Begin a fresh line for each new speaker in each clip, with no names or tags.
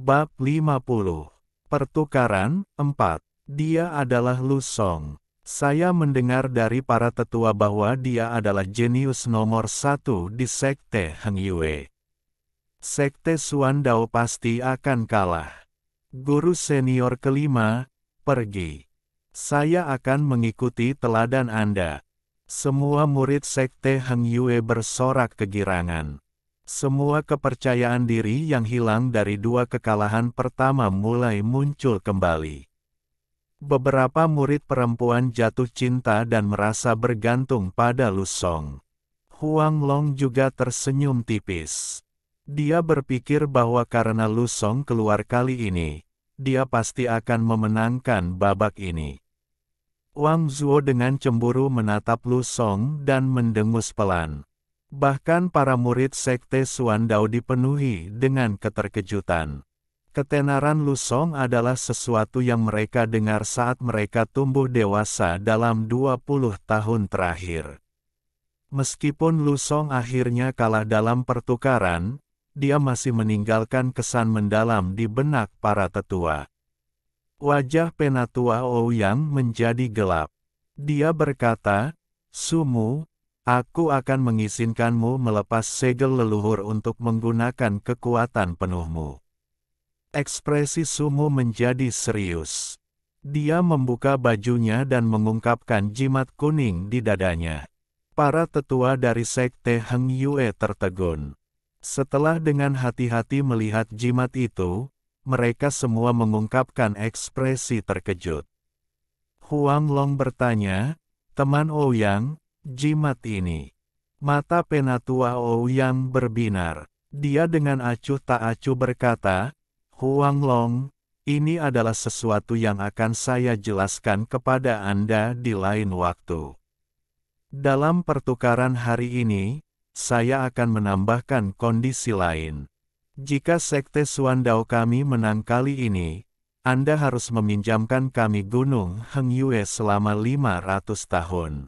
Bab 50. Pertukaran 4. Dia adalah Lu Song. Saya mendengar dari para tetua bahwa dia adalah jenius nomor 1 di Sekte Heng Yue. Sekte Xuan Dao pasti akan kalah. Guru senior kelima, pergi. Saya akan mengikuti teladan Anda. Semua murid Sekte Heng Yue bersorak kegirangan. Semua kepercayaan diri yang hilang dari dua kekalahan pertama mulai muncul kembali. Beberapa murid perempuan jatuh cinta dan merasa bergantung pada Lu Song. Huang Long juga tersenyum tipis. Dia berpikir bahwa karena Lu Song keluar kali ini, dia pasti akan memenangkan babak ini. Wang Zuo dengan cemburu menatap Lu Song dan mendengus pelan. Bahkan para murid Sekte Xuan Dao dipenuhi dengan keterkejutan. Ketenaran Lu Song adalah sesuatu yang mereka dengar saat mereka tumbuh dewasa dalam 20 tahun terakhir. Meskipun Lu Song akhirnya kalah dalam pertukaran, dia masih meninggalkan kesan mendalam di benak para tetua. Wajah Penatua Ouyang menjadi gelap. Dia berkata, "Sumu, aku akan mengizinkanmu melepas segel leluhur untuk menggunakan kekuatan penuhmu." Ekspresi Sumu menjadi serius. Dia membuka bajunya dan mengungkapkan jimat kuning di dadanya. Para tetua dari Sekte Heng Yue tertegun. Setelah dengan hati-hati melihat jimat itu, mereka semua mengungkapkan ekspresi terkejut. Huang Long bertanya, "Teman Ouyang, jimat ini." Mata Penatua Ouyang berbinar. Dia dengan acuh tak acuh berkata, "Huang Long, ini adalah sesuatu yang akan saya jelaskan kepada Anda di lain waktu. Dalam pertukaran hari ini, saya akan menambahkan kondisi lain. Jika Sekte Xuan Dao kami menang kali ini, Anda harus meminjamkan kami Gunung Heng Yue selama 500 tahun."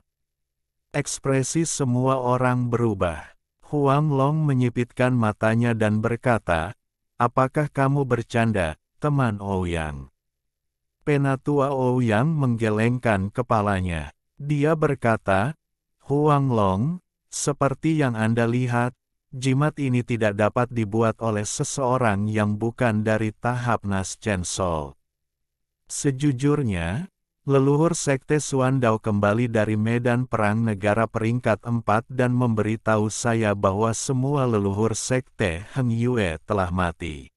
Ekspresi semua orang berubah. Huang Long menyipitkan matanya dan berkata, "Apakah kamu bercanda, teman Ouyang?" Penatua Ouyang menggelengkan kepalanya. Dia berkata, "Huang Long, seperti yang Anda lihat, jimat ini tidak dapat dibuat oleh seseorang yang bukan dari tahap Nas Chen Sol. Sejujurnya, leluhur Sekte Xuan Dao kembali dari medan perang negara peringkat 4 dan memberitahu saya bahwa semua leluhur Sekte Heng Yue telah mati."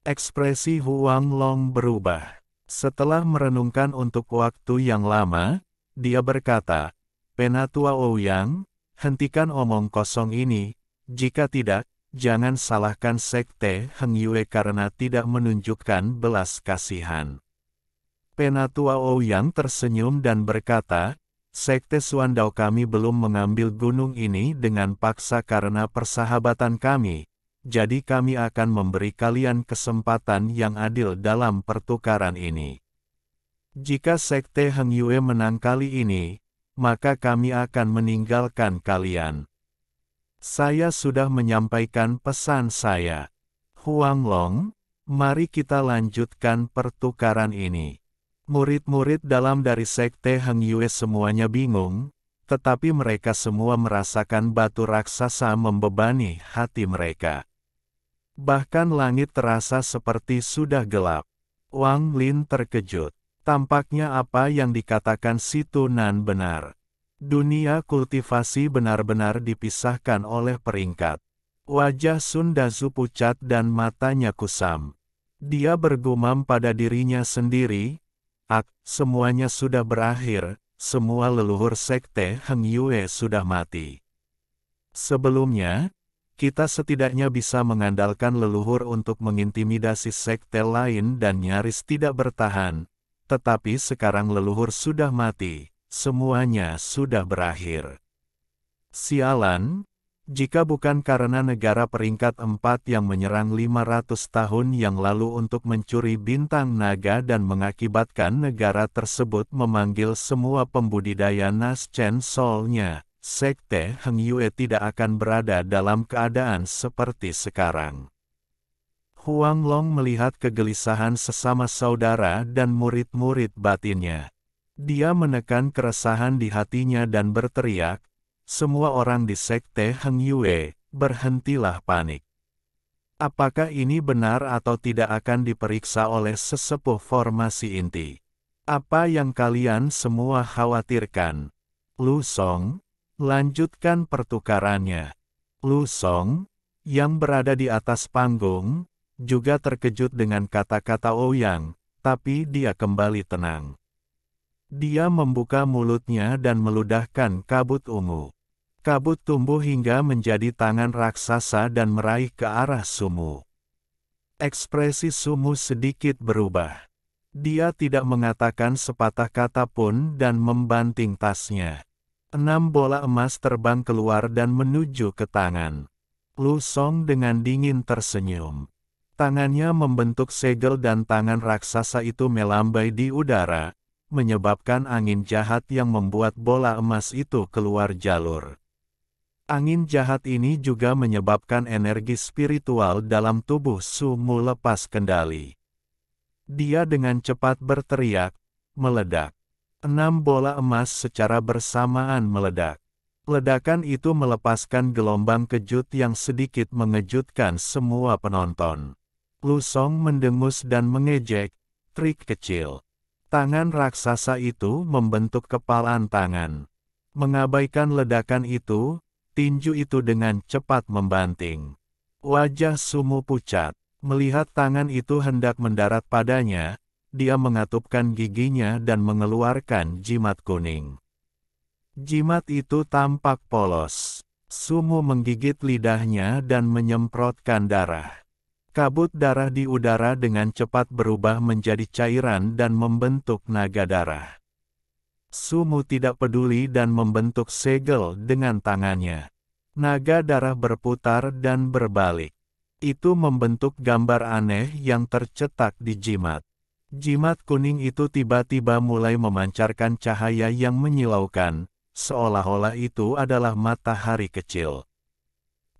Ekspresi Huang Long berubah. Setelah merenungkan untuk waktu yang lama, dia berkata, "Penatua Ouyang, hentikan omong kosong ini. Jika tidak, jangan salahkan Sekte Heng Yue karena tidak menunjukkan belas kasihan." Penatua Ouyang tersenyum dan berkata, "Sekte Xuan Dao kami belum mengambil gunung ini dengan paksa karena persahabatan kami, jadi kami akan memberi kalian kesempatan yang adil dalam pertukaran ini. Jika Sekte Heng Yue menang kali ini, maka kami akan meninggalkan kalian. Saya sudah menyampaikan pesan saya. Huang Long, mari kita lanjutkan pertukaran ini." Murid-murid dalam dari Sekte Heng Yue semuanya bingung, tetapi mereka semua merasakan batu raksasa membebani hati mereka. Bahkan langit terasa seperti sudah gelap. Wang Lin terkejut. Tampaknya apa yang dikatakan Si Tunan benar. Dunia kultivasi benar-benar dipisahkan oleh peringkat. Wajah Sun Dazu pucat dan matanya kusam. Dia bergumam pada dirinya sendiri, semuanya sudah berakhir, semua leluhur Sekte Heng Yue sudah mati. Sebelumnya, kita setidaknya bisa mengandalkan leluhur untuk mengintimidasi sekte lain dan nyaris tidak bertahan, tetapi sekarang leluhur sudah mati. Semuanya sudah berakhir. Sialan, jika bukan karena negara peringkat 4 yang menyerang 500 tahun yang lalu untuk mencuri bintang naga dan mengakibatkan negara tersebut memanggil semua pembudidaya Nas Chen Sol-nya, Sekte Heng Yue tidak akan berada dalam keadaan seperti sekarang. Huang Long melihat kegelisahan sesama saudara dan murid-murid batinnya. Dia menekan keresahan di hatinya dan berteriak, "Semua orang di Sekte Heng Yue, berhentilah panik. Apakah ini benar atau tidak akan diperiksa oleh sesepuh formasi inti? Apa yang kalian semua khawatirkan?" Lu Song, lanjutkan pertukarannya. Lu Song, yang berada di atas panggung, juga terkejut dengan kata-kata Ouyang, tapi dia kembali tenang. Dia membuka mulutnya dan meludahkan kabut ungu. Kabut tumbuh hingga menjadi tangan raksasa dan meraih ke arah Sumu. Ekspresi Sumu sedikit berubah. Dia tidak mengatakan sepatah kata pun dan membanting tasnya. 6 bola emas terbang keluar dan menuju ke tangan. Lu Song dengan dingin tersenyum. Tangannya membentuk segel dan tangan raksasa itu melambai di udara, menyebabkan angin jahat yang membuat bola emas itu keluar jalur. Angin jahat ini juga menyebabkan energi spiritual dalam tubuh Sumu lepas kendali. Dia dengan cepat berteriak, meledak. 6 bola emas secara bersamaan meledak. Ledakan itu melepaskan gelombang kejut yang sedikit mengejutkan semua penonton. Lu Song mendengus dan mengejek, "Trik kecil." Tangan raksasa itu membentuk kepalan tangan. Mengabaikan ledakan itu, tinju itu dengan cepat membanting. Wajah Sumu pucat. Melihat tangan itu hendak mendarat padanya, dia mengatupkan giginya dan mengeluarkan jimat kuning. Jimat itu tampak polos. Sumu menggigit lidahnya dan menyemprotkan darah. Kabut darah di udara dengan cepat berubah menjadi cairan dan membentuk naga darah. Sumu tidak peduli dan membentuk segel dengan tangannya. Naga darah berputar dan berbalik. Itu membentuk gambar aneh yang tercetak di jimat. Jimat kuning itu tiba-tiba mulai memancarkan cahaya yang menyilaukan, seolah-olah itu adalah matahari kecil.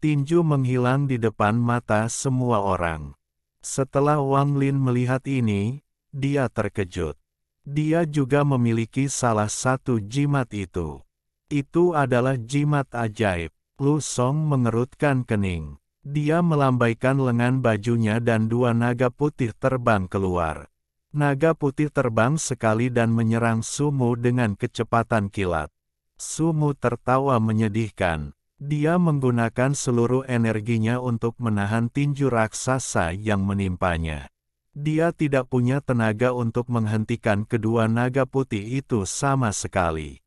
Tinju menghilang di depan mata semua orang. Setelah Wang Lin melihat ini, dia terkejut. Dia juga memiliki salah satu jimat itu. Itu adalah jimat ajaib. Lu Song mengerutkan kening. Dia melambaikan lengan bajunya dan 2 naga putih terbang keluar. Naga putih terbang sekali dan menyerang Sumu dengan kecepatan kilat. Sumu tertawa menyedihkan. Dia menggunakan seluruh energinya untuk menahan tinju raksasa yang menimpanya. Dia tidak punya tenaga untuk menghentikan kedua naga putih itu sama sekali.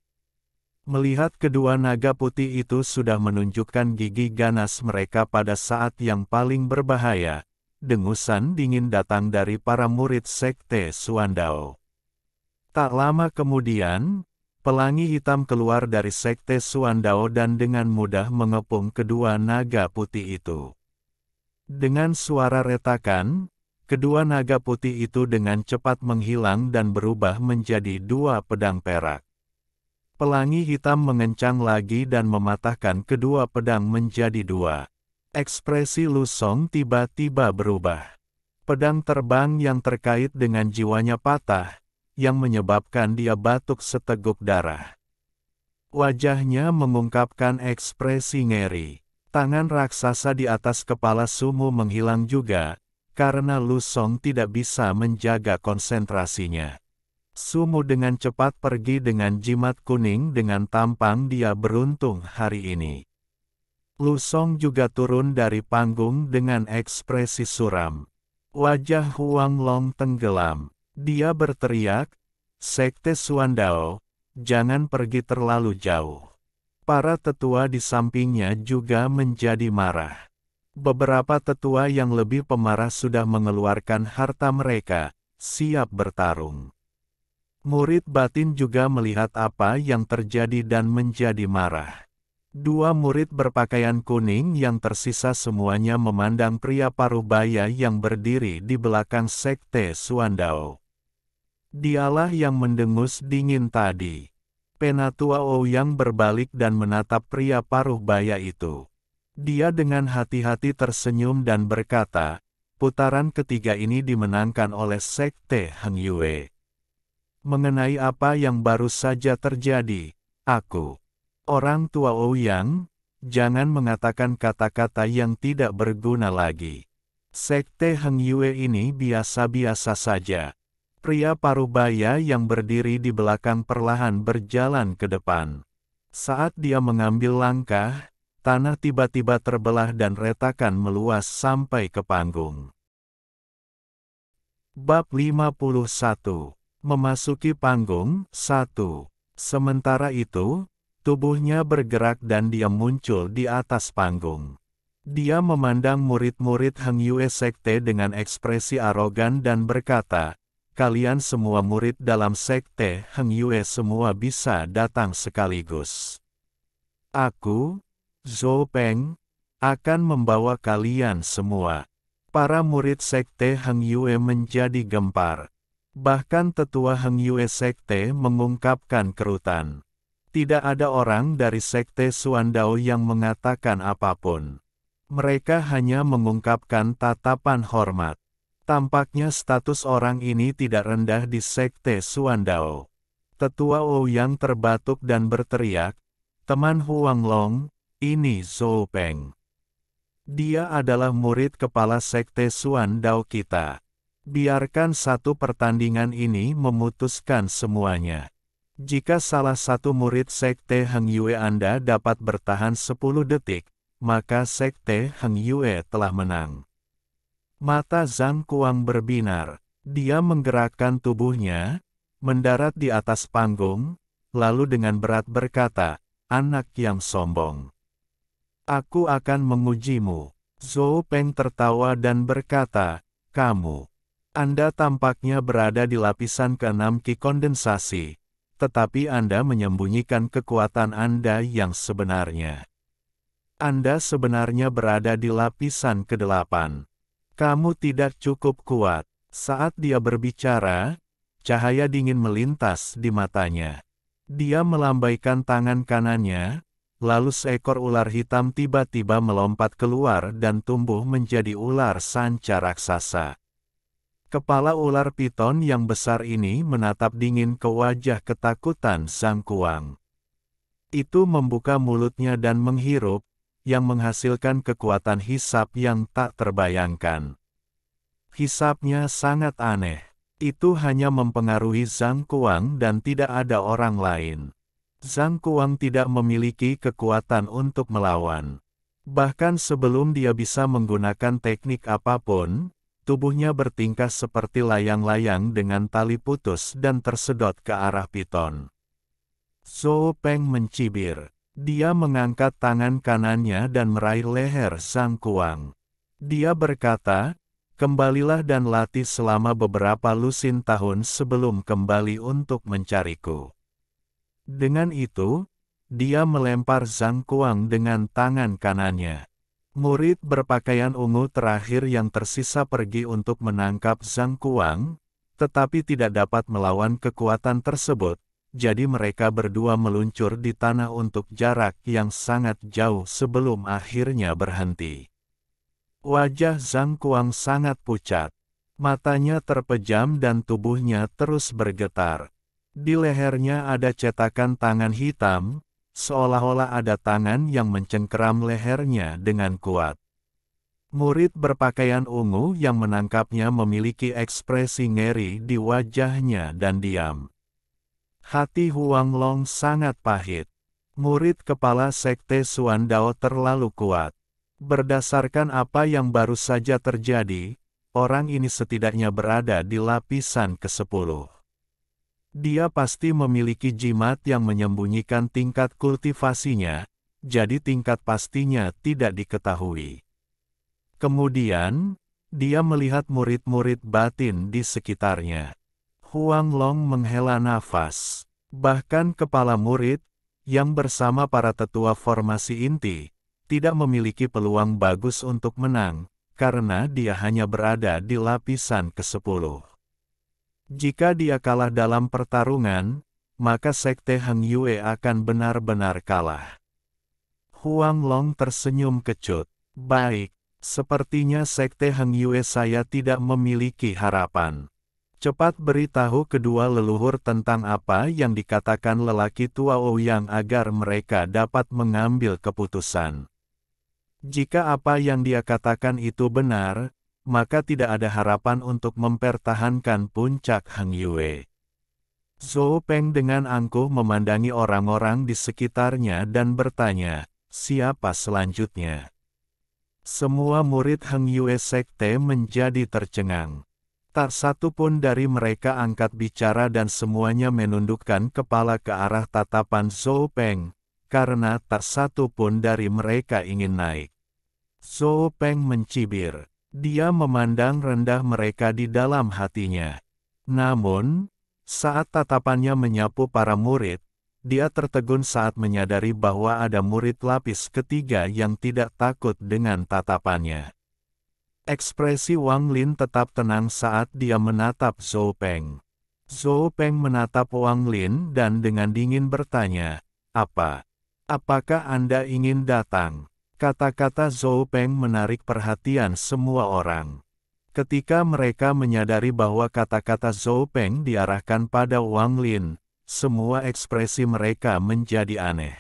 Melihat kedua naga putih itu sudah menunjukkan gigi ganas mereka pada saat yang paling berbahaya, dengusan dingin datang dari para murid Sekte Suandao. Tak lama kemudian, pelangi hitam keluar dari Sekte Suandao dan dengan mudah mengepung kedua naga putih itu. Dengan suara retakan, kedua naga putih itu dengan cepat menghilang dan berubah menjadi 2 pedang perak. Pelangi hitam mengencang lagi dan mematahkan kedua pedang menjadi 2. Ekspresi Lu Song tiba-tiba berubah. Pedang terbang yang terkait dengan jiwanya patah, yang menyebabkan dia batuk seteguk darah. Wajahnya mengungkapkan ekspresi ngeri. Tangan raksasa di atas kepala Sumu menghilang juga, karena Lu Song tidak bisa menjaga konsentrasinya. Sumu dengan cepat pergi dengan jimat kuning dengan tampang dia beruntung hari ini. Lu Song juga turun dari panggung dengan ekspresi suram. Wajah Huang Long tenggelam. Dia berteriak, "Sekte Suandao, jangan pergi terlalu jauh." Para tetua di sampingnya juga menjadi marah. Beberapa tetua yang lebih pemarah sudah mengeluarkan harta mereka, siap bertarung. Murid batin juga melihat apa yang terjadi dan menjadi marah. 2 murid berpakaian kuning yang tersisa semuanya memandang pria parubaya yang berdiri di belakang Sekte Suandao. Dialah yang mendengus dingin tadi. Penatua Ouyang berbalik dan menatap pria parubaya itu. Dia dengan hati-hati tersenyum dan berkata, Putaran ketiga ini dimenangkan oleh Sekte Heng Yue. Mengenai apa yang baru saja terjadi, aku, orang tua Ouyang, jangan mengatakan kata-kata yang tidak berguna lagi. Sekte Heng Yue ini biasa-biasa saja. Pria parubaya yang berdiri di belakang perlahan berjalan ke depan. Saat dia mengambil langkah, tanah tiba-tiba terbelah dan retakan meluas sampai ke panggung. Bab 51. Memasuki panggung, 1. Sementara itu, tubuhnya bergerak dan dia muncul di atas panggung. Dia memandang murid-murid Heng Yue Sekte dengan ekspresi arogan dan berkata, "Kalian semua murid dalam Sekte Heng Yue semua bisa datang sekaligus. Aku, Zhou Peng, akan membawa kalian semua." Para murid Sekte Heng Yue menjadi gempar. Bahkan tetua Heng Yue Sekte mengungkapkan kerutan. Tidak ada orang dari Sekte Xuandao yang mengatakan apapun. Mereka hanya mengungkapkan tatapan hormat. Tampaknya status orang ini tidak rendah di Sekte Xuandao. Tetua Ouyang terbatuk dan berteriak, "Teman Huang Long, ini Zhou Peng. Dia adalah murid kepala Sekte Xuandao kita. Biarkan satu pertandingan ini memutuskan semuanya. Jika salah satu murid Sekte Heng Yue Anda dapat bertahan 10 detik, maka Sekte Heng Yue telah menang." Mata Zhang Kuang berbinar. Dia menggerakkan tubuhnya, mendarat di atas panggung, lalu dengan berat berkata, "Anak yang sombong. Aku akan mengujimu." Zhou Peng tertawa dan berkata, "Kamu. Anda tampaknya berada di lapisan ke-6 Qi kondensasi, tetapi Anda menyembunyikan kekuatan Anda yang sebenarnya. Anda sebenarnya berada di lapisan ke-8. Kamu tidak cukup kuat." Saat dia berbicara, cahaya dingin melintas di matanya. Dia melambaikan tangan kanannya, lalu seekor ular hitam tiba-tiba melompat keluar dan tumbuh menjadi ular sanca raksasa. Kepala ular piton yang besar ini menatap dingin ke wajah ketakutan Zhang Kuang. Itu membuka mulutnya dan menghirup, yang menghasilkan kekuatan hisap yang tak terbayangkan. Hisapnya sangat aneh. Itu hanya mempengaruhi Zhang Kuang dan tidak ada orang lain. Zhang Kuang tidak memiliki kekuatan untuk melawan. Bahkan sebelum dia bisa menggunakan teknik apapun, tubuhnya bertingkah seperti layang-layang dengan tali putus dan tersedot ke arah piton. Zhou Peng mencibir. Dia mengangkat tangan kanannya dan meraih leher Zhang Kuang. Dia berkata, "Kembalilah dan latih selama beberapa lusin tahun sebelum kembali untuk mencariku." Dengan itu, dia melempar Zhang Kuang dengan tangan kanannya. Murid berpakaian ungu terakhir yang tersisa pergi untuk menangkap Zhang Kuang, tetapi tidak dapat melawan kekuatan tersebut, jadi mereka berdua meluncur di tanah untuk jarak yang sangat jauh sebelum akhirnya berhenti. Wajah Zhang Kuang sangat pucat. Matanya terpejam dan tubuhnya terus bergetar. Di lehernya ada cetakan tangan hitam, seolah-olah ada tangan yang mencengkeram lehernya dengan kuat. Murid berpakaian ungu yang menangkapnya memiliki ekspresi ngeri di wajahnya dan diam. Hati Huang Long sangat pahit. Murid kepala Sekte Xuandao terlalu kuat. Berdasarkan apa yang baru saja terjadi, orang ini setidaknya berada di lapisan ke-10. Dia pasti memiliki jimat yang menyembunyikan tingkat kultivasinya, jadi tingkat pastinya tidak diketahui. Kemudian, dia melihat murid-murid batin di sekitarnya. Huang Long menghela nafas. Bahkan kepala murid, yang bersama para tetua formasi inti, tidak memiliki peluang bagus untuk menang, karena dia hanya berada di lapisan ke-10. Jika dia kalah dalam pertarungan, maka Sekte Heng Yue akan benar-benar kalah. Huang Long tersenyum kecut. "Baik, Sepertinya Sekte Heng Yue saya tidak memiliki harapan. Cepat beritahu kedua leluhur tentang apa yang dikatakan lelaki tua Ouyang agar mereka dapat mengambil keputusan. Jika apa yang dia katakan itu benar, maka tidak ada harapan untuk mempertahankan puncak Heng Yue. Zhou Peng dengan angkuh memandangi orang-orang di sekitarnya dan bertanya, siapa selanjutnya? Semua murid Heng Yue Sekte menjadi tercengang. Tak satu pun dari mereka angkat bicara dan semuanya menundukkan kepala ke arah tatapan Zhou Peng, karena tak satu pun dari mereka ingin naik. Zhou Peng mencibir. Dia memandang rendah mereka di dalam hatinya. Namun, saat tatapannya menyapu para murid, dia tertegun saat menyadari bahwa ada murid lapis ketiga yang tidak takut dengan tatapannya. Ekspresi Wang Lin tetap tenang saat dia menatap Zhou Peng. Zhou Peng menatap Wang Lin dan dengan dingin bertanya, Apakah Anda ingin datang? Kata-kata Zhou Peng menarik perhatian semua orang. Ketika mereka menyadari bahwa kata-kata Zhou Peng diarahkan pada Wang Lin, semua ekspresi mereka menjadi aneh.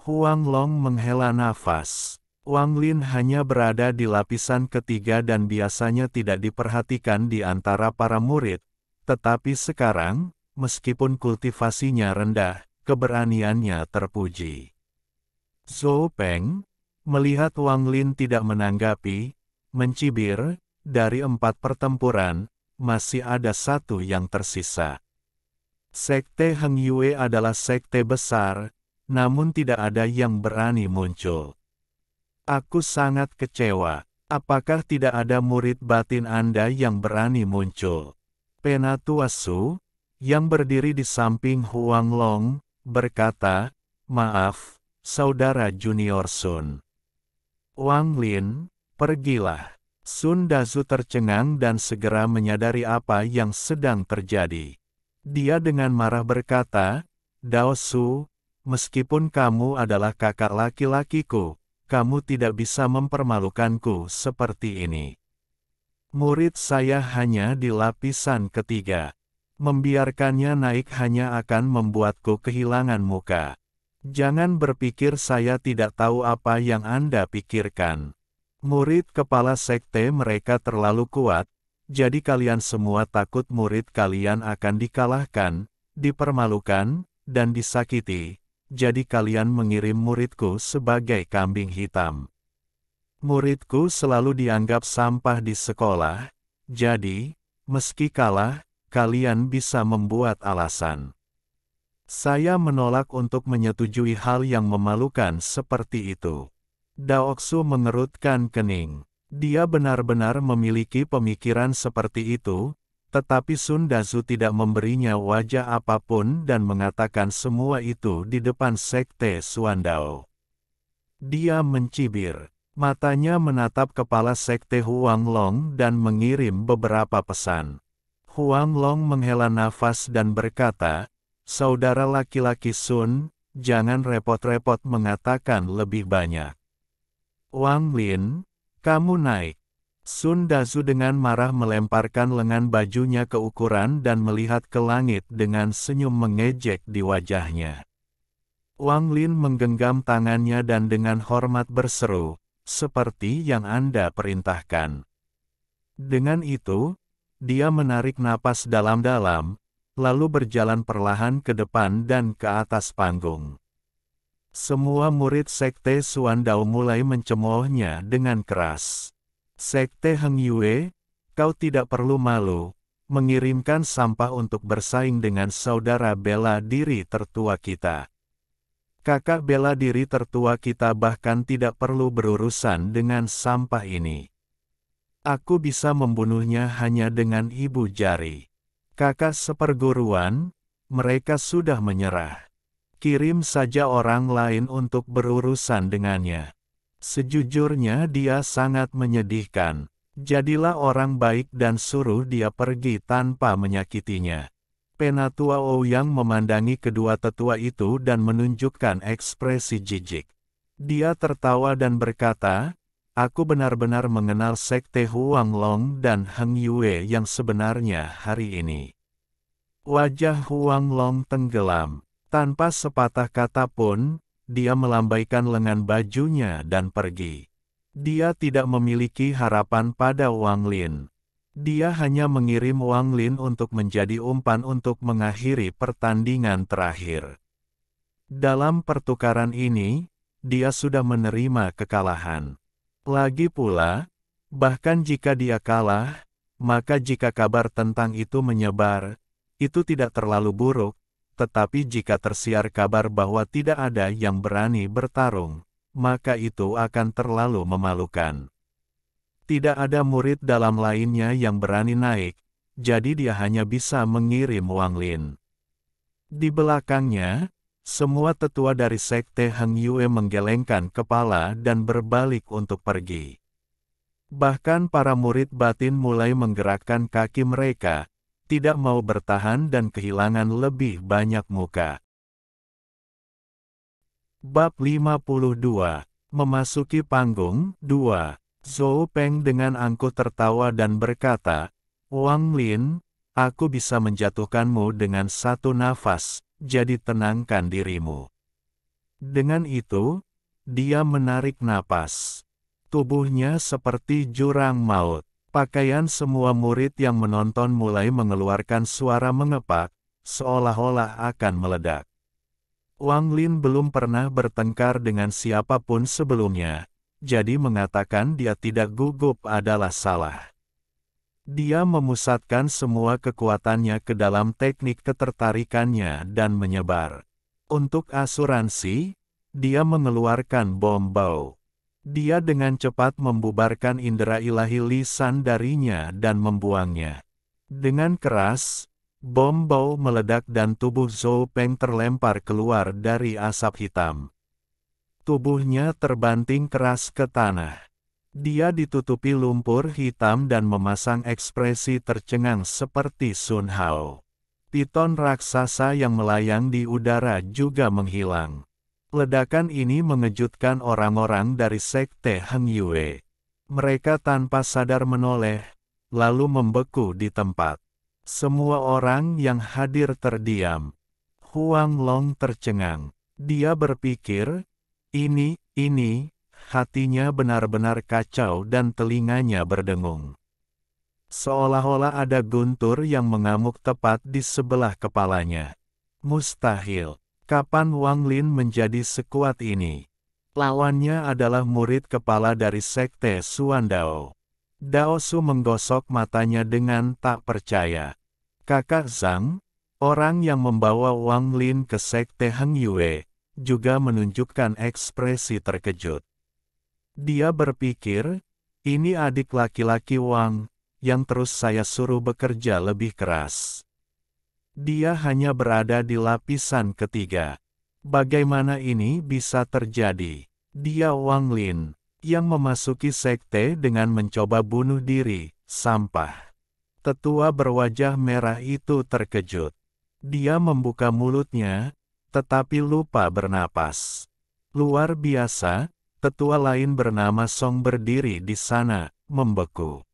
Huang Long menghela nafas. Wang Lin hanya berada di lapisan ketiga dan biasanya tidak diperhatikan di antara para murid, tetapi sekarang, meskipun kultivasinya rendah, keberaniannya terpuji. Zhou Peng, melihat Wang Lin tidak menanggapi, mencibir, dari 4 pertempuran, masih ada 1 yang tersisa. Sekte Heng Yue adalah sekte besar, namun tidak ada yang berani muncul. Aku sangat kecewa. Apakah tidak ada murid batin Anda yang berani muncul? Penatua Su, yang berdiri di samping Huang Long, berkata, maaf, Saudara Junior Sun. Wang Lin, pergilah. Sun Dazu tercengang dan segera menyadari apa yang sedang terjadi. Dia dengan marah berkata, Dao Su, meskipun kamu adalah kakak laki-lakiku, kamu tidak bisa mempermalukanku seperti ini. Murid saya hanya di lapisan ketiga. Membiarkannya naik hanya akan membuatku kehilangan muka. Jangan berpikir saya tidak tahu apa yang Anda pikirkan. Murid kepala sekte mereka terlalu kuat, jadi kalian semua takut murid kalian akan dikalahkan, dipermalukan, dan disakiti. Jadi kalian mengirim muridku sebagai kambing hitam. Muridku selalu dianggap sampah di sekolah, jadi, meski kalah, kalian bisa membuat alasan. Saya menolak untuk menyetujui hal yang memalukan seperti itu. Daoksu mengerutkan kening. Dia benar-benar memiliki pemikiran seperti itu, tetapi Sun Dazu tidak memberinya wajah apapun dan mengatakan semua itu di depan sekte Suandao. Dia mencibir. Matanya menatap kepala sekte Huang Long dan mengirim beberapa pesan. Huang Long menghela nafas dan berkata, Saudara laki-laki Sun, jangan repot-repot mengatakan lebih banyak. Wang Lin, kamu naik. Sun Dazu dengan marah melemparkan lengan bajunya ke ukuran dan melihat ke langit dengan senyum mengejek di wajahnya. Wang Lin menggenggam tangannya dan dengan hormat berseru, seperti yang Anda perintahkan. Dengan itu, dia menarik napas dalam-dalam, lalu berjalan perlahan ke depan dan ke atas panggung. Semua murid sekte Suandao mulai mencemoohnya dengan keras. Sekte Heng Yue, kau tidak perlu malu, mengirimkan sampah untuk bersaing dengan saudara bela diri tertua kita. Kakak bela diri tertua kita bahkan tidak perlu berurusan dengan sampah ini. Aku bisa membunuhnya hanya dengan ibu jari. Kakak seperguruan, mereka sudah menyerah. Kirim saja orang lain untuk berurusan dengannya. Sejujurnya dia sangat menyedihkan. Jadilah orang baik dan suruh dia pergi tanpa menyakitinya. Penatua Ouyang memandangi kedua tetua itu dan menunjukkan ekspresi jijik. Dia tertawa dan berkata, aku benar-benar mengenal Sekte Huanglong dan Heng Yue yang sebenarnya hari ini. Wajah Huanglong tenggelam. Tanpa sepatah kata pun, dia melambaikan lengan bajunya dan pergi. Dia tidak memiliki harapan pada Wang Lin. Dia hanya mengirim Wang Lin untuk menjadi umpan untuk mengakhiri pertandingan terakhir. Dalam pertukaran ini, dia sudah menerima kekalahan. Lagi pula, bahkan jika dia kalah, maka jika kabar tentang itu menyebar, itu tidak terlalu buruk, tetapi jika tersiar kabar bahwa tidak ada yang berani bertarung, maka itu akan terlalu memalukan. Tidak ada murid dalam lainnya yang berani naik, jadi dia hanya bisa mengirim Wang Lin. Di belakangnya, semua tetua dari Sekte Heng Yue menggelengkan kepala dan berbalik untuk pergi. Bahkan para murid batin mulai menggerakkan kaki mereka, tidak mau bertahan dan kehilangan lebih banyak muka. Bab 52. Memasuki panggung 2. Zhou Peng dengan angkuh tertawa dan berkata, "Wang Lin, aku bisa menjatuhkanmu dengan satu nafas, jadi tenangkan dirimu." Dengan itu, dia menarik napas. Tubuhnya seperti jurang maut. Pakaian semua murid yang menonton mulai mengeluarkan suara mengepak, seolah-olah akan meledak. Wang Lin belum pernah bertengkar dengan siapapun sebelumnya, jadi mengatakan dia tidak gugup adalah salah. Dia memusatkan semua kekuatannya ke dalam teknik ketertarikannya dan menyebar. Untuk asuransi, dia mengeluarkan bom bau. Dia dengan cepat membubarkan indera ilahi lisan darinya dan membuangnya. Dengan keras, bom bau meledak dan tubuh Zhou Peng terlempar keluar dari asap hitam. Tubuhnya terbanting keras ke tanah. Dia ditutupi lumpur hitam dan memasang ekspresi tercengang seperti Sun Hao. Piton raksasa yang melayang di udara juga menghilang. Ledakan ini mengejutkan orang-orang dari Sekte Heng Yue. Mereka tanpa sadar menoleh, lalu membeku di tempat. Semua orang yang hadir terdiam. Huanglong tercengang. Dia berpikir, ini, hatinya benar-benar kacau dan telinganya berdengung. Seolah-olah ada guntur yang mengamuk tepat di sebelah kepalanya. Mustahil. Kapan Wang Lin menjadi sekuat ini? Lawannya adalah murid kepala dari Sekte Suandao. Dao Su menggosok matanya dengan tak percaya. Kakak Zhang, orang yang membawa Wang Lin ke Sekte Heng Yue, juga menunjukkan ekspresi terkejut. Dia berpikir, ini adik laki-laki Wang, yang terus saya suruh bekerja lebih keras. Dia hanya berada di lapisan ketiga. Bagaimana ini bisa terjadi? Dia Wang Lin, yang memasuki sekte dengan mencoba bunuh diri, sampah. Tetua berwajah merah itu terkejut. Dia membuka mulutnya, tetapi lupa bernapas. Luar biasa, tetua lain bernama Song berdiri di sana, membeku.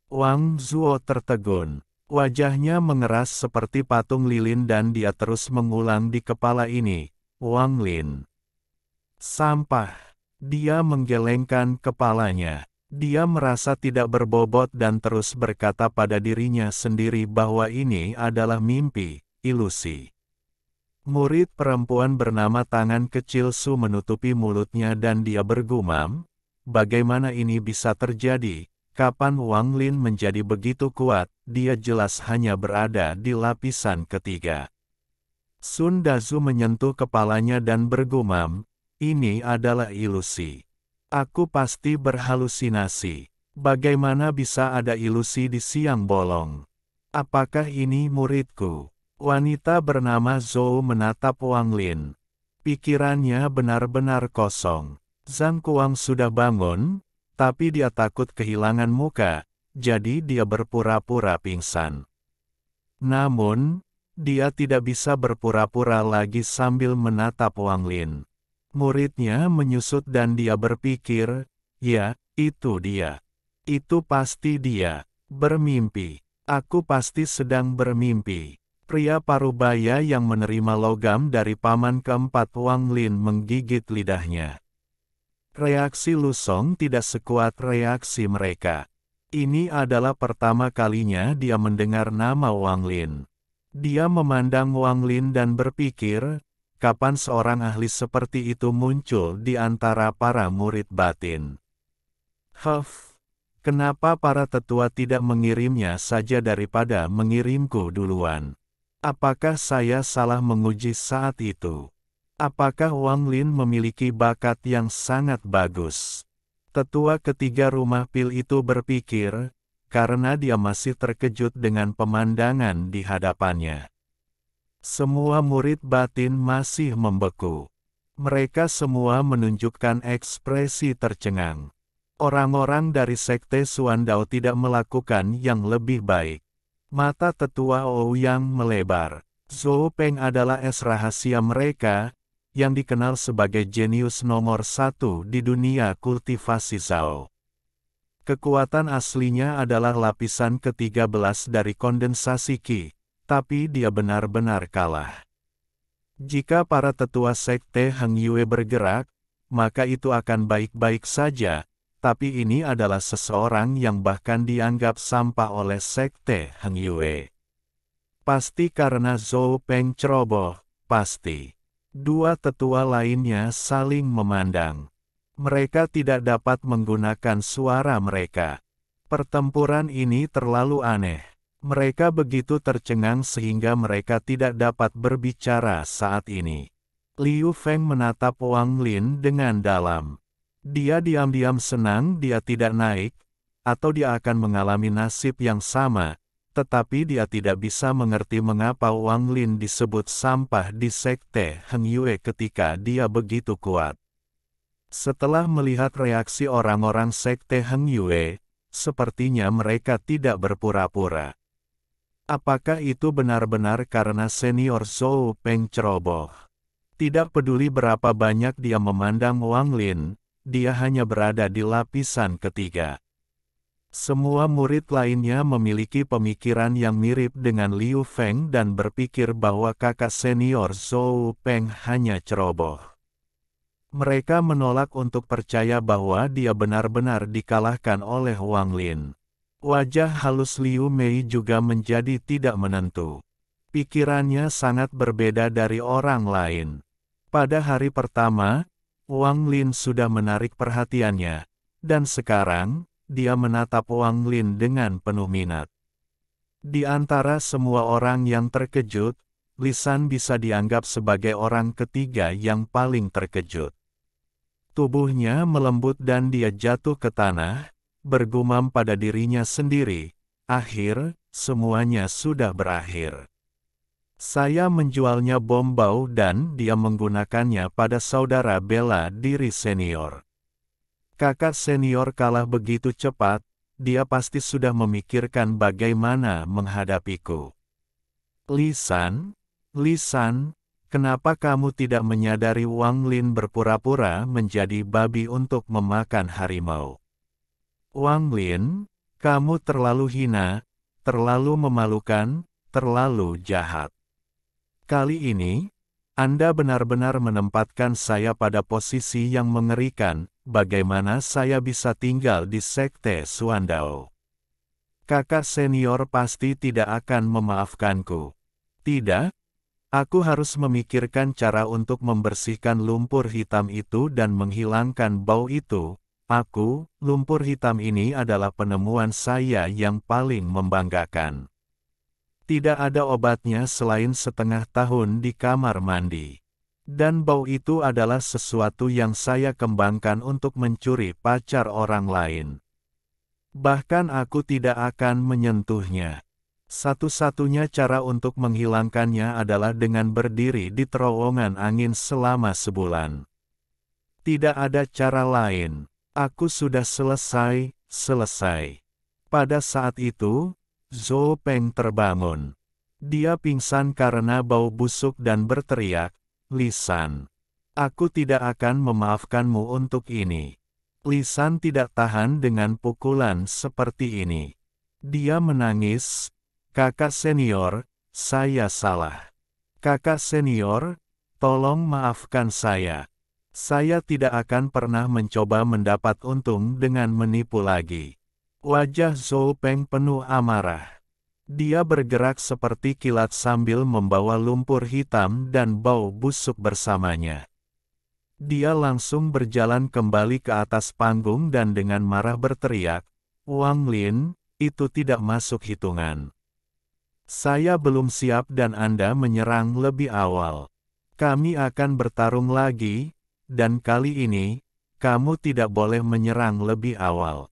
Wang Zuo tertegun. Wajahnya mengeras seperti patung lilin dan dia terus mengulang di kepala ini, Wang Lin. Sampah. Dia menggelengkan kepalanya. Dia merasa tidak berbobot dan terus berkata pada dirinya sendiri bahwa ini adalah mimpi, ilusi. Murid perempuan bernama Tangan Kecil Su menutupi mulutnya dan dia bergumam, bagaimana ini bisa terjadi? Kapan Wang Lin menjadi begitu kuat? Dia jelas hanya berada di lapisan ketiga. Sun Dazu menyentuh kepalanya dan bergumam, ini adalah ilusi. Aku pasti berhalusinasi. Bagaimana bisa ada ilusi di siang bolong? Apakah ini muridku? Wanita bernama Zhou menatap Wang Lin. Pikirannya benar-benar kosong. Zhang Kuang sudah bangun, tapi dia takut kehilangan muka, jadi dia berpura-pura pingsan. Namun, dia tidak bisa berpura-pura lagi sambil menatap Wang Lin. Muridnya menyusut dan dia berpikir, Ya, itu dia. Itu pasti dia. Bermimpi. Aku pasti sedang bermimpi. Pria parubaya yang menerima logam dari paman keempat Wang Lin menggigit lidahnya. Reaksi Lu Song tidak sekuat reaksi mereka. Ini adalah pertama kalinya dia mendengar nama Wang Lin. Dia memandang Wang Lin dan berpikir, kapan seorang ahli seperti itu muncul di antara para murid batin. Kenapa para tetua tidak mengirimnya saja daripada mengirimku duluan? Apakah saya salah menguji saat itu? Apakah Wang Lin memiliki bakat yang sangat bagus? Tetua ketiga rumah pil itu berpikir, karena dia masih terkejut dengan pemandangan di hadapannya. Semua murid batin masih membeku. Mereka semua menunjukkan ekspresi tercengang. Orang-orang dari Sekte Suandao tidak melakukan yang lebih baik. Mata tetua Ouyang melebar. Zhou Peng adalah es rahasia mereka, yang dikenal sebagai jenius nomor 1 di dunia kultivasi Zhao. Kekuatan aslinya adalah lapisan ke-13 dari kondensasi Qi, tapi dia benar-benar kalah. Jika para tetua Sekte Heng Yue bergerak, maka itu akan baik-baik saja, tapi ini adalah seseorang yang bahkan dianggap sampah oleh Sekte Heng Yue. Pasti karena Zhou Peng ceroboh, pasti. Dua tetua lainnya saling memandang. Mereka tidak dapat menggunakan suara mereka. Pertempuran ini terlalu aneh. Mereka begitu tercengang sehingga mereka tidak dapat berbicara saat ini. Liu Feng menatap Wang Lin dengan dalam. Dia diam-diam senang dia tidak naik, atau dia akan mengalami nasib yang sama, tetapi dia tidak bisa mengerti mengapa Wang Lin disebut sampah di Sekte Heng Yue ketika dia begitu kuat. Setelah melihat reaksi orang-orang Sekte Heng Yue, sepertinya mereka tidak berpura-pura. Apakah itu benar-benar karena senior Zhou Peng ceroboh? Tidak peduli berapa banyak dia memandang Wang Lin, dia hanya berada di lapisan ketiga. Semua murid lainnya memiliki pemikiran yang mirip dengan Liu Feng dan berpikir bahwa kakak senior Zhou Peng hanya ceroboh. Mereka menolak untuk percaya bahwa dia benar-benar dikalahkan oleh Wang Lin. Wajah halus Liu Mei juga menjadi tidak menentu. Pikirannya sangat berbeda dari orang lain. Pada hari pertama, Wang Lin sudah menarik perhatiannya, dan sekarang, dia menatap Wang Lin dengan penuh minat. Di antara semua orang yang terkejut, Lisan bisa dianggap sebagai orang ketiga yang paling terkejut. Tubuhnya melembut dan dia jatuh ke tanah, bergumam pada dirinya sendiri, semuanya sudah berakhir. Saya menjualnya bom bau dan dia menggunakannya pada saudara bela diri senior. Kakak senior kalah begitu cepat, dia pasti sudah memikirkan bagaimana menghadapiku. Lisan, kenapa kamu tidak menyadari Wang Lin berpura-pura menjadi babi untuk memakan harimau? Wang Lin, kamu terlalu hina, terlalu memalukan, terlalu jahat. Kali ini, Anda benar-benar menempatkan saya pada posisi yang mengerikan, bagaimana saya bisa tinggal di Sekte Suandao. Kakak senior pasti tidak akan memaafkanku. Tidak, aku harus memikirkan cara untuk membersihkan lumpur hitam itu dan menghilangkan bau itu. Lumpur hitam ini adalah penemuan saya yang paling membanggakan. Tidak ada obatnya selain setengah tahun di kamar mandi. Dan bau itu adalah sesuatu yang saya kembangkan untuk mencuri pacar orang lain. Bahkan aku tidak akan menyentuhnya. Satu-satunya cara untuk menghilangkannya adalah dengan berdiri di terowongan angin selama sebulan. Tidak ada cara lain. Aku sudah selesai. Pada saat itu, Zhou Peng terbangun. Dia pingsan karena bau busuk dan berteriak, Lisan, aku tidak akan memaafkanmu untuk ini. Lisan tidak tahan dengan pukulan seperti ini. Dia menangis, "Kakak senior, saya salah. Kakak senior, tolong maafkan saya. Saya tidak akan pernah mencoba mendapat untung dengan menipu lagi." Wajah Zhou Peng penuh amarah. Dia bergerak seperti kilat sambil membawa lumpur hitam dan bau busuk bersamanya. Dia langsung berjalan kembali ke atas panggung dan dengan marah berteriak, "Wang Lin, itu tidak masuk hitungan. Saya belum siap dan Anda menyerang lebih awal. Kami akan bertarung lagi, dan kali ini, kamu tidak boleh menyerang lebih awal."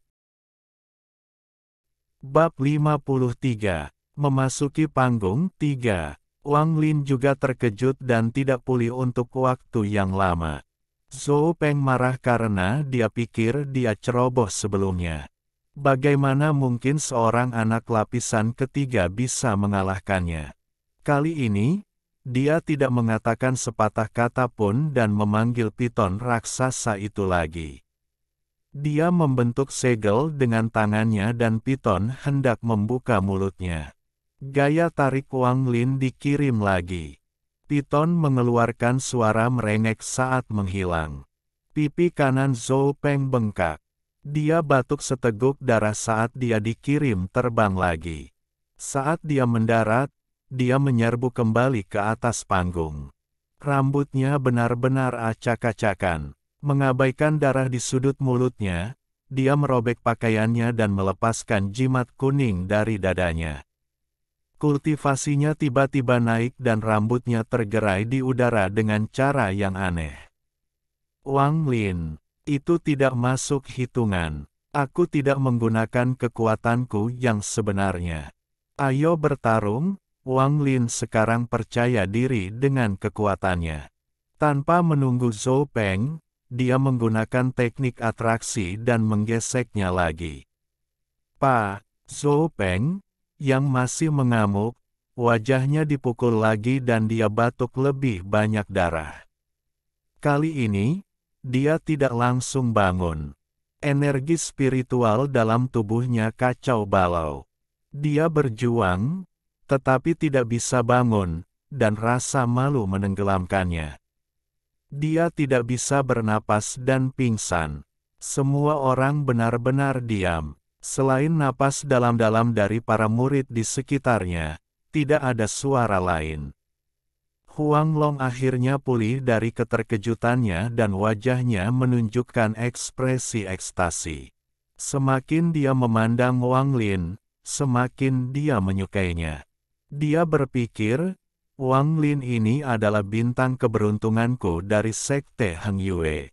Bab 53. Memasuki panggung 3. Wang Lin juga terkejut dan tidak pulih untuk waktu yang lama. Zhou Peng marah karena dia pikir dia ceroboh sebelumnya. Bagaimana mungkin seorang anak lapisan ketiga bisa mengalahkannya? Kali ini, dia tidak mengatakan sepatah kata pun dan memanggil piton raksasa itu lagi. Dia membentuk segel dengan tangannya dan piton hendak membuka mulutnya. Gaya tarik Wang Lin dikirim lagi. Piton mengeluarkan suara merengek saat menghilang. Pipi kanan Zhou Peng bengkak. Dia batuk seteguk darah saat dia dikirim terbang lagi. Saat dia mendarat, dia menyerbu kembali ke atas panggung. Rambutnya benar-benar acak-acakan. Mengabaikan darah di sudut mulutnya, dia merobek pakaiannya dan melepaskan jimat kuning dari dadanya. Kultivasinya tiba-tiba naik dan rambutnya tergerai di udara dengan cara yang aneh. "Wang Lin, itu tidak masuk hitungan. Aku tidak menggunakan kekuatanku yang sebenarnya. Ayo bertarung." Wang Lin sekarang percaya diri dengan kekuatannya. Tanpa menunggu Zhou Peng, dia menggunakan teknik atraksi dan menggeseknya lagi. "Pak!" Zhou Peng, yang masih mengamuk, wajahnya dipukul lagi dan dia batuk lebih banyak darah. Kali ini, dia tidak langsung bangun. Energi spiritual dalam tubuhnya kacau balau. Dia berjuang, tetapi tidak bisa bangun, dan rasa malu menenggelamkannya. Dia tidak bisa bernapas dan pingsan. Semua orang benar-benar diam. Selain napas dalam-dalam dari para murid di sekitarnya, tidak ada suara lain. Huang Long akhirnya pulih dari keterkejutannya dan wajahnya menunjukkan ekspresi ekstasi. Semakin dia memandang Wang Lin, semakin dia menyukainya. Dia berpikir, Wang Lin ini adalah bintang keberuntunganku dari Sekte Heng Yue.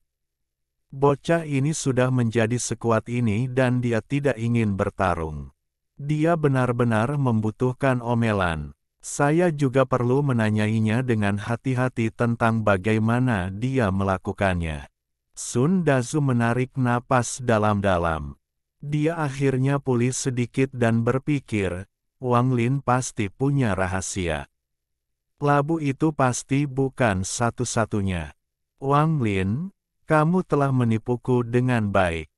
Bocah ini sudah menjadi sekuat ini dan dia tidak ingin bertarung. Dia benar-benar membutuhkan omelan. Saya juga perlu menanyainya dengan hati-hati tentang bagaimana dia melakukannya. Sun Dazu menarik napas dalam-dalam. Dia akhirnya pulih sedikit dan berpikir, Wang Lin pasti punya rahasia. Labu itu pasti bukan satu-satunya. Wang Lin, kamu telah menipuku dengan baik.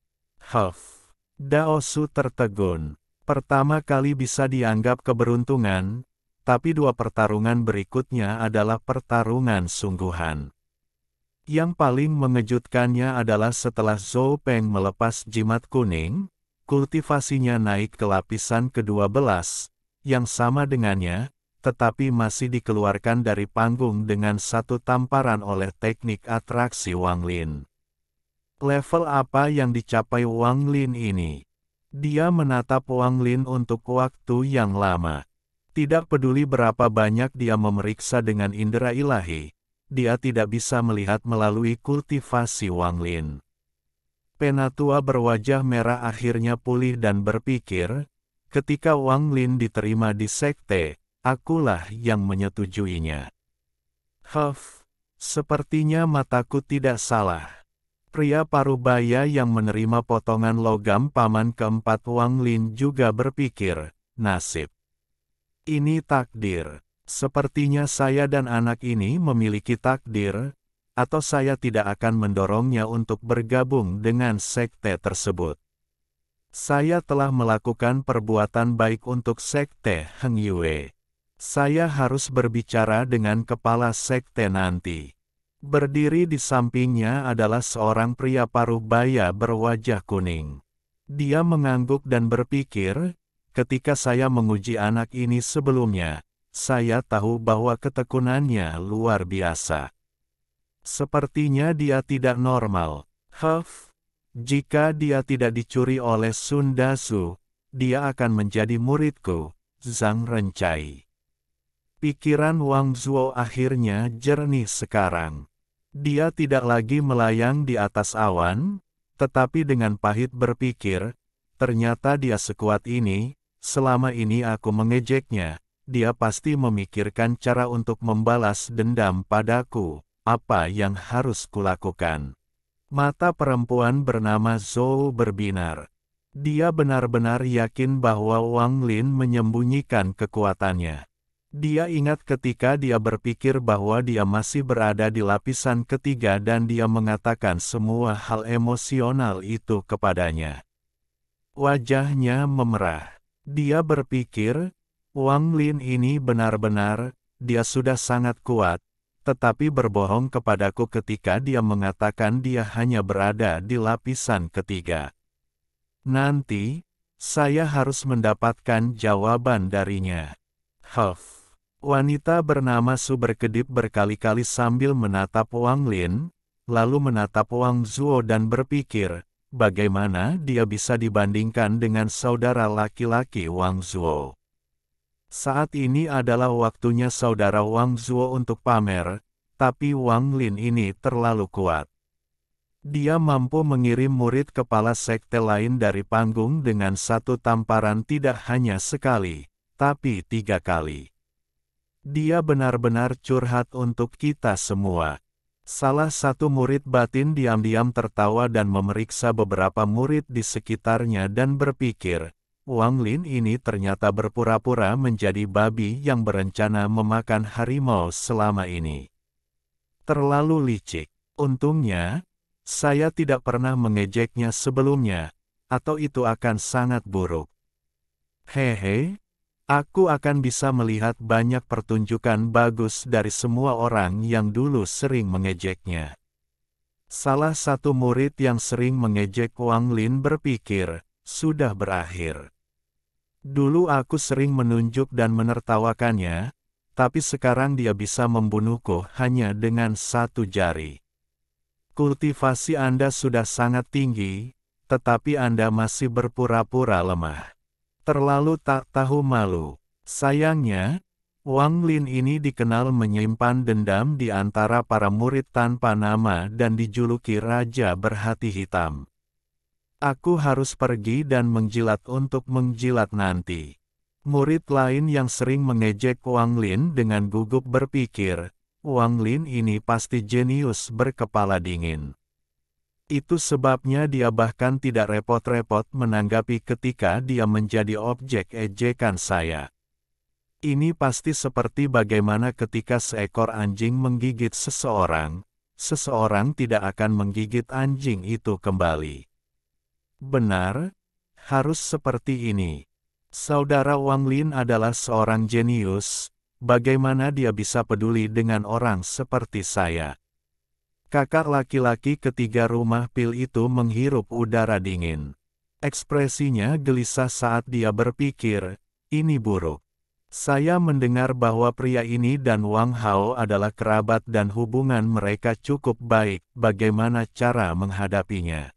Huff. Dao Su tertegun. Pertama kali bisa dianggap keberuntungan, tapi dua pertarungan berikutnya adalah pertarungan sungguhan. Yang paling mengejutkannya adalah setelah Zhou Peng melepas jimat kuning, kultivasinya naik ke lapisan ke-12, yang sama dengannya, tetapi masih dikeluarkan dari panggung dengan satu tamparan oleh teknik atraksi Wang Lin. Level apa yang dicapai Wang Lin ini? Dia menatap Wang Lin untuk waktu yang lama. Tidak peduli berapa banyak dia memeriksa dengan indera ilahi, dia tidak bisa melihat melalui kultivasi Wang Lin. Penatua berwajah merah akhirnya pulih dan berpikir, ketika Wang Lin diterima di sekte, akulah yang menyetujuinya. Huff, sepertinya mataku tidak salah. Pria parubaya yang menerima potongan logam paman keempat Wang Lin juga berpikir, nasib. Ini takdir. Sepertinya saya dan anak ini memiliki takdir. atau saya tidak akan mendorongnya untuk bergabung dengan sekte tersebut. Saya telah melakukan perbuatan baik untuk sekte Heng Yue. Saya harus berbicara dengan kepala sekte nanti. Berdiri di sampingnya adalah seorang pria paruh baya berwajah kuning. Dia mengangguk dan berpikir, ketika saya menguji anak ini sebelumnya, saya tahu bahwa ketekunannya luar biasa. Sepertinya dia tidak normal. Jika dia tidak dicuri oleh Sun Dasu, dia akan menjadi muridku, Zhang Rencai. Pikiran Wang Zuo akhirnya jernih sekarang. Dia tidak lagi melayang di atas awan, tetapi dengan pahit berpikir, ternyata dia sekuat ini, selama ini aku mengejeknya, dia pasti memikirkan cara untuk membalas dendam padaku. Apa yang harus kulakukan? Mata perempuan bernama Zhou berbinar. Dia benar-benar yakin bahwa Wang Lin menyembunyikan kekuatannya. Dia ingat ketika dia berpikir bahwa dia masih berada di lapisan ketiga dan dia mengatakan semua hal emosional itu kepadanya. Wajahnya memerah. Dia berpikir, Wang Lin ini benar-benar, dia sudah sangat kuat, tetapi berbohong kepadaku ketika dia mengatakan dia hanya berada di lapisan ketiga. Nanti, saya harus mendapatkan jawaban darinya. Wanita bernama Su berkedip berkali-kali sambil menatap Wang Lin, lalu menatap Wang Zuo dan berpikir, bagaimana dia bisa dibandingkan dengan saudara laki-laki Wang Zuo. Saat ini adalah waktunya saudara Wang Zuo untuk pamer, tapi Wang Lin ini terlalu kuat. Dia mampu mengirim murid kepala sekte lain dari panggung dengan satu tamparan tidak hanya sekali, tapi 3 kali. Dia benar-benar curhat untuk kita semua. Salah satu murid batin diam-diam tertawa dan memeriksa beberapa murid di sekitarnya dan berpikir, Wang Lin ini ternyata berpura-pura menjadi babi yang berencana memakan harimau selama ini. Terlalu licik. Untungnya, saya tidak pernah mengejeknya sebelumnya, atau itu akan sangat buruk. Hehe, aku akan bisa melihat banyak pertunjukan bagus dari semua orang yang dulu sering mengejeknya. Salah satu murid yang sering mengejek Wang Lin berpikir, sudah berakhir. Dulu aku sering menunjuk dan menertawakannya, tapi sekarang dia bisa membunuhku hanya dengan 1 jari. Kultivasi Anda sudah sangat tinggi, tetapi Anda masih berpura-pura lemah. Terlalu tak tahu malu. Sayangnya, Wang Lin ini dikenal menyimpan dendam di antara para murid tanpa nama dan dijuluki Raja Berhati Hitam. Aku harus pergi dan menjilat untuk menjilat nanti. Murid lain yang sering mengejek Wang Lin dengan gugup berpikir, Wang Lin ini pasti jenius berkepala dingin. Itu sebabnya dia bahkan tidak repot-repot menanggapi ketika dia menjadi objek ejekan saya. Ini pasti seperti bagaimana ketika seekor anjing menggigit seseorang, seseorang tidak akan menggigit anjing itu kembali. Benar, harus seperti ini. Saudara Wang Lin adalah seorang jenius, bagaimana dia bisa peduli dengan orang seperti saya? Kakak laki-laki ketiga rumah pil itu menghirup udara dingin. Ekspresinya gelisah saat dia berpikir, ini buruk. Saya mendengar bahwa pria ini dan Wang Hao adalah kerabat dan hubungan mereka cukup baik, bagaimana cara menghadapinya?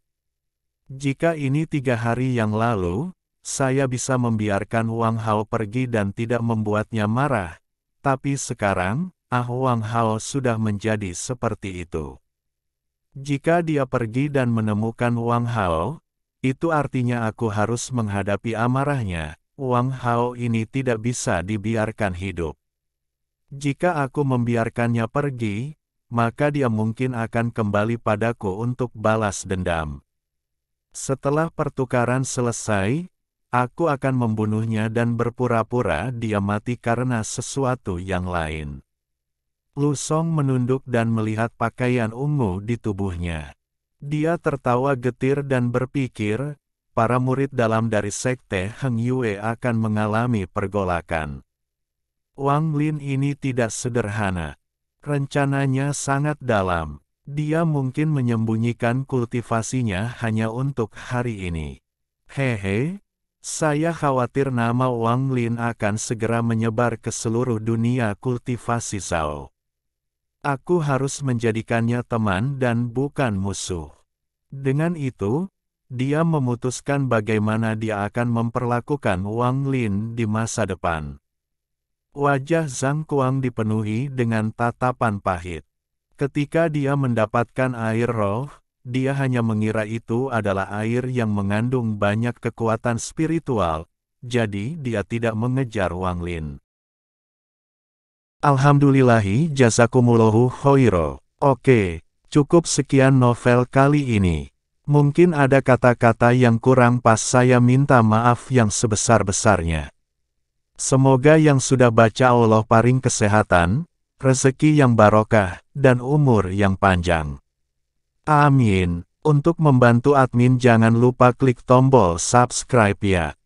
Jika ini 3 hari yang lalu, saya bisa membiarkan Wang Hao pergi dan tidak membuatnya marah. Tapi sekarang, Wang Hao sudah menjadi seperti itu. Jika dia pergi dan menemukan Wang Hao, itu artinya aku harus menghadapi amarahnya. Wang Hao ini tidak bisa dibiarkan hidup. Jika aku membiarkannya pergi, maka dia mungkin akan kembali padaku untuk balas dendam. Setelah pertukaran selesai, aku akan membunuhnya dan berpura-pura dia mati karena sesuatu yang lain. Lu Song menunduk dan melihat pakaian ungu di tubuhnya. Dia tertawa getir dan berpikir, para murid dalam dari Sekte Heng Yue akan mengalami pergolakan. Wang Lin ini tidak sederhana. Rencananya sangat dalam. Dia mungkin menyembunyikan kultivasinya hanya untuk hari ini. Hehe, saya khawatir nama Wang Lin akan segera menyebar ke seluruh dunia kultivasi Zhao. Aku harus menjadikannya teman dan bukan musuh. Dengan itu, dia memutuskan bagaimana dia akan memperlakukan Wang Lin di masa depan. Wajah Zhang Kuang dipenuhi dengan tatapan pahit. Ketika dia mendapatkan air roh, dia hanya mengira itu adalah air yang mengandung banyak kekuatan spiritual, jadi dia tidak mengejar Wang Lin. Alhamdulillahi jazakumullahu khairo. Oke, cukup sekian novel kali ini. Mungkin ada kata-kata yang kurang pas, saya minta maaf yang sebesar-besarnya. Semoga yang sudah baca Allah paring kesehatan, rezeki yang barokah, dan umur yang panjang. Amin. Untuk membantu admin jangan lupa klik tombol subscribe ya.